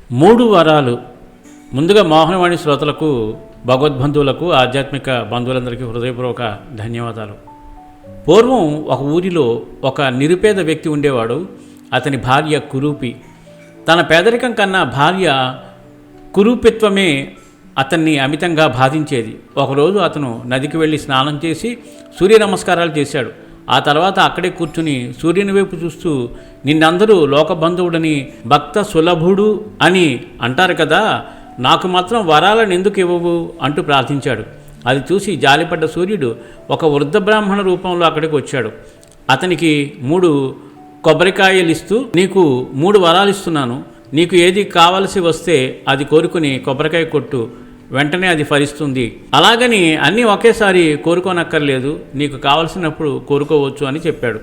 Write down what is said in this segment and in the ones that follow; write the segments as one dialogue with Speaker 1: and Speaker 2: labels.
Speaker 1: 3 వరాలు. ముందుగా మోహనవాణి శ్రోతలకు, భగవద్బంధువులకు, ఆధ్యాత్మిక బంధువులందరికీ హృదయపూర్వక ధన్యవాదాలు. పూర్వం ఒక ఊరిలో ఒక నిరుపేద వ్యక్తి ఉండేవాడు. అతని భార్య కురూపి. తన పేదరికం కన్నా భార్య కురూపిత్వమే అతన్ని అమితంగా బాధించేది. ఒకరోజు అతను నదికి వెళ్ళి స్నానం చేసి సూర్య నమస్కారాలు చేశాడు. ఆ తర్వాత అక్కడే కూర్చుని సూర్యుని వైపు చూస్తూ, నిన్నందరూ లోకబంధువుడని, భక్త సులభుడు అని అంటారు కదా, నాకు మాత్రం వరాలను ఎందుకు ఇవ్వవు అంటూ ప్రార్థించాడు. అది చూసి జాలిపడ్డ సూర్యుడు ఒక వృద్ధ బ్రాహ్మణ రూపంలో అక్కడికి వచ్చాడు. అతనికి 3 కొబ్బరికాయలు ఇస్తూ, నీకు 3 వరాలు ఇస్తున్నాను, నీకు ఏది కావలసి వస్తే అది కోరుకుని కొబ్బరికాయ కొట్టు, వెంటనే అది ఫలిస్తుంది. అలాగని అన్నీ ఒకేసారి కోరుకోనక్కర్లేదు, నీకు కావలసినప్పుడు కోరుకోవచ్చు అని చెప్పాడు.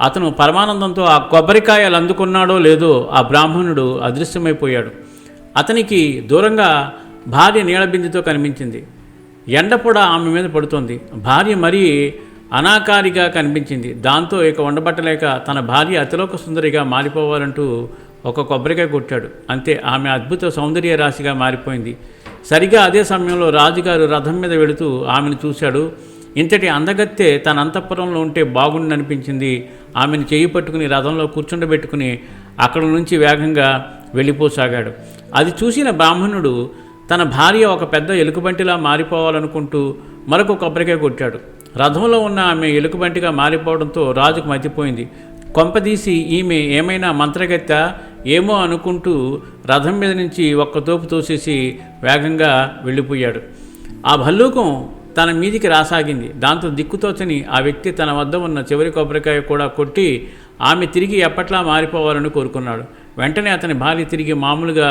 Speaker 1: అతను పరమానందంతో ఆ కొబ్బరికాయలు అందుకున్నాడో లేదో ఆ బ్రాహ్మణుడు అదృశ్యమైపోయాడు. అతనికి దూరంగా భార్య నీళ్ళబిందుతో కనిపించింది. ఎండ కూడా ఆమె మీద పడుతోంది. భార్య మరీ అనాకారిగా కనిపించింది. దాంతో ఇక ఉండబట్టలేక తన భార్య అతిలోక సుందరిగా మారిపోవాలంటూ ఒక కొబ్బరికాయ కొట్టాడు. అంతే, ఆమె అద్భుత సౌందర్య రాశిగా మారిపోయింది. సరిగా అదే సమయంలో రాజుగారు రథం మీద వెళుతూ ఆమెను చూశాడు. ఇంతటి అందగత్తె తన అంతఃపురంలో ఉంటే బాగుండనిపించింది. ఆమెను చేయి పట్టుకుని రథంలో కూర్చుండబెట్టుకుని అక్కడి నుంచి వేగంగా వెళ్ళిపోసాగాడు. అది చూసిన బ్రాహ్మణుడు తన భార్య ఒక పెద్ద ఎలుకబంటిలా మారిపోవాలనుకుంటూ మరొక కొబ్బరికాయ కొట్టాడు. రథంలో ఉన్న ఆమె ఎలుకబంటిగా మారిపోవడంతో రాజుకు మతిపోయింది. కొంపదీసి ఈమె ఏమైనా మంత్రగత్తె ఏమో అనుకుంటూ రథం మీద నుంచి ఒక్క తోపు తోసేసి వేగంగా వెళ్ళిపోయాడు. ఆ భల్లూకం తన మీదికి రాసాగింది. దాంతో దిక్కుతోచని ఆ వ్యక్తి తన వద్ద ఉన్న చివరి కొబ్బరికాయ కూడా కొట్టి ఆమె తిరిగి ఎప్పట్లా మారిపోవాలని కోరుకున్నాడు. వెంటనే అతని భార్య తిరిగి మామూలుగా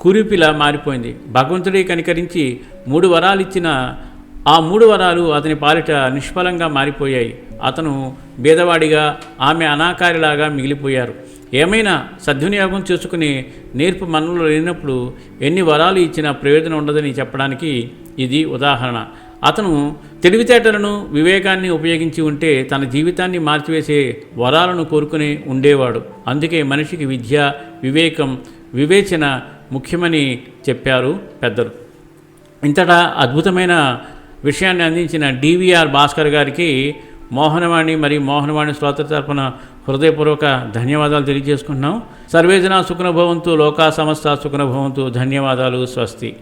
Speaker 1: కురిపిలా మారిపోయింది. భగవంతుడే కనికరించి 3 వరాలు ఇచ్చిన ఆ 3 వరాలు అతని పాలిట నిష్ఫలంగా మారిపోయాయి. అతను బీదవాడిగా, ఆమె అనాకారిలాగా మిగిలిపోయారు. ఏమైనా సద్వినియోగం చేసుకునే నేర్పు మనలో లేనప్పుడు ఎన్ని వరాలు ఇచ్చినా ప్రయోజనం ఉండదని చెప్పడానికి ఇది ఉదాహరణ. అతను తెలివితేటలను, వివేకాన్ని ఉపయోగించి ఉంటే తన జీవితాన్ని మార్చివేసే వరాలను కోరుకుని ఉండేవాడు. అందుకే మనిషికి విద్య, వివేకం, వివేచన ముఖ్యమని చెప్పారు పెద్దలు. ఇంతటా అద్భుతమైన విషయాన్ని అందించిన డివిఆర్ భాస్కర్ గారికి మోహనవాణి మరియు మోహనవాణి శ్రోతల తరపున హృదయపూర్వక ధన్యవాదాలు తెలియజేసుకుంటున్నాం. సర్వేజన సుఖనో భవంతు, లోకా సమస్త సుఖనో భవంతు. ధన్యవాదాలు. స్వస్తి.